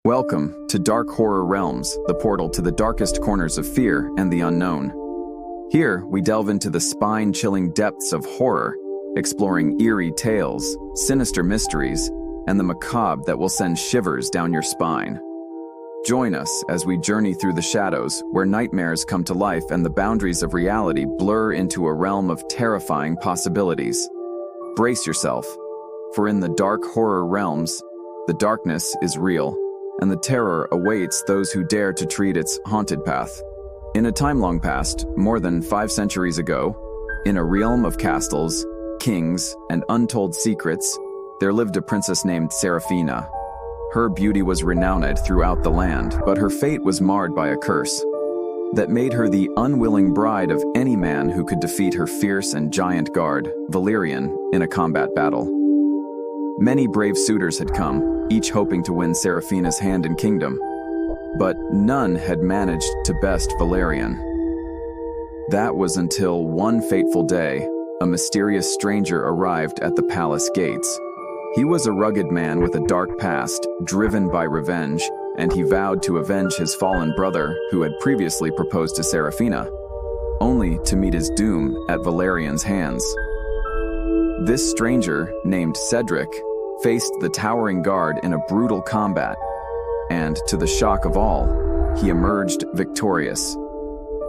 Welcome to Dark Horror Realms, the portal to the darkest corners of fear and the unknown. Here, we delve into the spine-chilling depths of horror, exploring eerie tales, sinister mysteries, and the macabre that will send shivers down your spine. Join us as we journey through the shadows, where nightmares come to life and the boundaries of reality blur into a realm of terrifying possibilities. Brace yourself, for in the Dark Horror Realms, the darkness is real, and the terror awaits those who dare to tread its haunted path. In a time long past, more than 5 centuries ago, in a realm of castles, kings, and untold secrets, there lived a princess named Seraphina. Her beauty was renowned throughout the land, but her fate was marred by a curse that made her the unwilling bride of any man who could defeat her fierce and giant guard, Valerian, in a combat battle. Many brave suitors had come, each hoping to win Seraphina's hand and kingdom, but none had managed to best Valerian. That was until one fateful day, a mysterious stranger arrived at the palace gates. He was a rugged man with a dark past, driven by revenge, and he vowed to avenge his fallen brother who had previously proposed to Seraphina, only to meet his doom at Valerian's hands. This stranger, named Cedric, faced the towering guard in a brutal combat, and to the shock of all, he emerged victorious.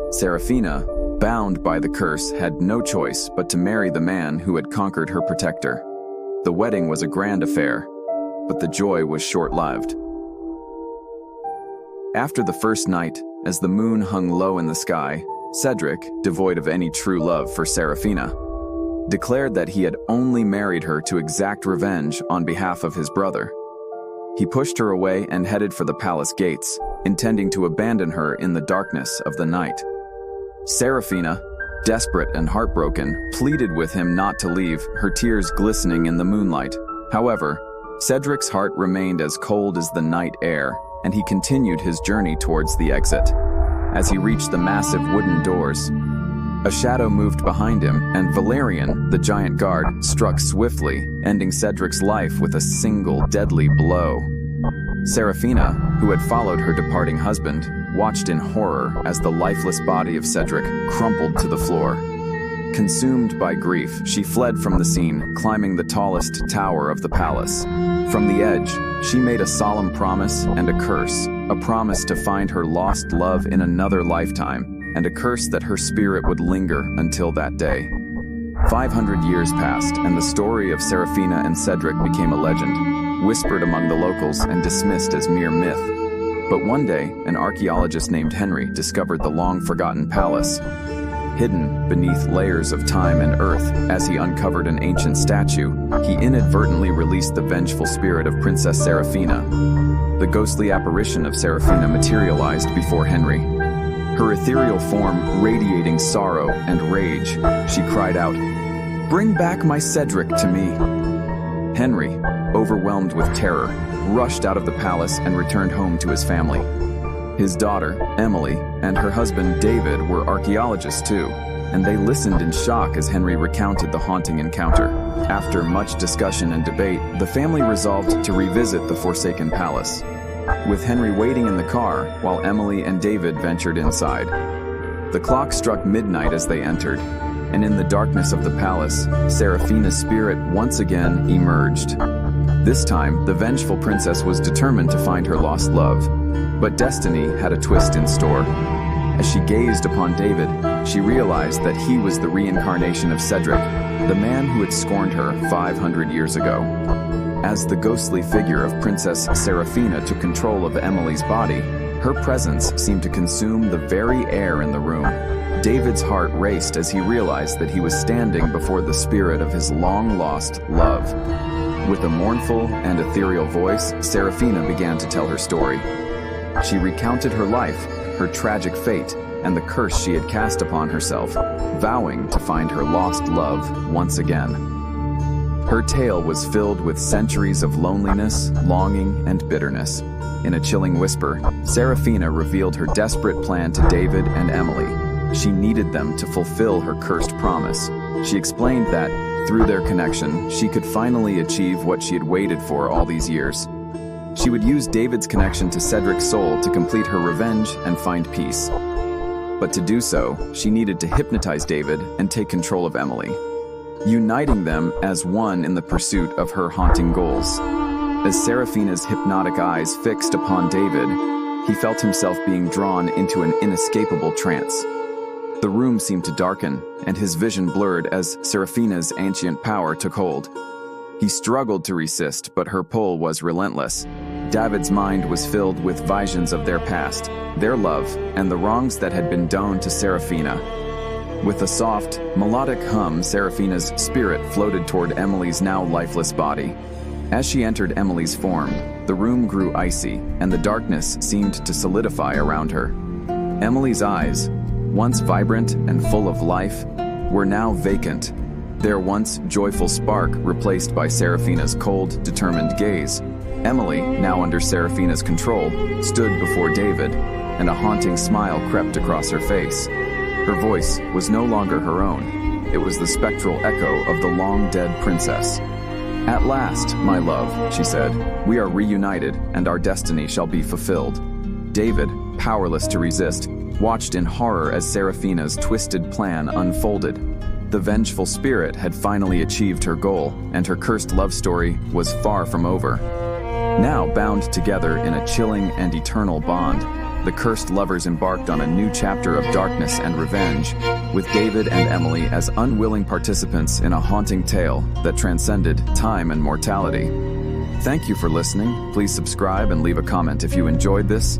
Seraphina, bound by the curse, had no choice but to marry the man who had conquered her protector. The wedding was a grand affair, but the joy was short-lived. After the first night, as the moon hung low in the sky, Cedric, devoid of any true love for Seraphina, declared that he had only married her to exact revenge on behalf of his brother. He pushed her away and headed for the palace gates, intending to abandon her in the darkness of the night. Seraphina, desperate and heartbroken, pleaded with him not to leave, her tears glistening in the moonlight. However, Cedric's heart remained as cold as the night air, and he continued his journey towards the exit. As he reached the massive wooden doors, a shadow moved behind him, and Valerian, the giant guard, struck swiftly, ending Cedric's life with a single deadly blow. Seraphina, who had followed her departing husband, watched in horror as the lifeless body of Cedric crumpled to the floor. Consumed by grief, she fled from the scene, climbing the tallest tower of the palace. From the edge, she made a solemn promise and a curse, a promise to find her lost love in another lifetime, and a curse that her spirit would linger until that day. 500 years passed, and the story of Seraphina and Cedric became a legend, whispered among the locals and dismissed as mere myth. But one day, an archaeologist named Henry discovered the long-forgotten palace. Hidden beneath layers of time and earth, as he uncovered an ancient statue, he inadvertently released the vengeful spirit of Princess Seraphina. The ghostly apparition of Seraphina materialized before Henry. Her ethereal form radiating sorrow and rage, she cried out, "Bring back my Cedric to me!" Henry, overwhelmed with terror, rushed out of the palace and returned home to his family. His daughter, Emily, and her husband, David, were archaeologists too, and they listened in shock as Henry recounted the haunting encounter. After much discussion and debate, the family resolved to revisit the forsaken palace, with Henry waiting in the car while Emily and David ventured inside. The clock struck midnight as they entered, and in the darkness of the palace, Seraphina's spirit once again emerged. This time, the vengeful princess was determined to find her lost love, but destiny had a twist in store. As she gazed upon David, she realized that he was the reincarnation of Cedric, the man who had scorned her 500 years ago. As the ghostly figure of Princess Seraphina took control of Emily's body, her presence seemed to consume the very air in the room. David's heart raced as he realized that he was standing before the spirit of his long-lost love. With a mournful and ethereal voice, Seraphina began to tell her story. She recounted her life, her tragic fate, and the curse she had cast upon herself, vowing to find her lost love once again. Her tale was filled with centuries of loneliness, longing, and bitterness. In a chilling whisper, Seraphina revealed her desperate plan to David and Emily. She needed them to fulfill her cursed promise. She explained that, through their connection, she could finally achieve what she had waited for all these years. She would use David's connection to Cedric's soul to complete her revenge and find peace. But to do so, she needed to hypnotize David and take control of Emily, uniting them as one in the pursuit of her haunting goals. As Seraphina's hypnotic eyes fixed upon David, he felt himself being drawn into an inescapable trance. The room seemed to darken, and his vision blurred as Seraphina's ancient power took hold. He struggled to resist, but her pull was relentless. David's mind was filled with visions of their past, their love, and the wrongs that had been done to Seraphina. With a soft, melodic hum, Seraphina's spirit floated toward Emily's now lifeless body. As she entered Emily's form, the room grew icy, and the darkness seemed to solidify around her. Emily's eyes, once vibrant and full of life, were now vacant, their once joyful spark replaced by Seraphina's cold, determined gaze. Emily, now under Seraphina's control, stood before David, and a haunting smile crept across her face. Her voice was no longer her own. It was the spectral echo of the long-dead princess. "At last, my love," she said, "we are reunited, and our destiny shall be fulfilled." David, powerless to resist, watched in horror as Seraphina's twisted plan unfolded. The vengeful spirit had finally achieved her goal, and her cursed love story was far from over. Now bound together in a chilling and eternal bond, the cursed lovers embarked on a new chapter of darkness and revenge, with David and Emily as unwilling participants in a haunting tale that transcended time and mortality. Thank you for listening. Please subscribe and leave a comment if you enjoyed this.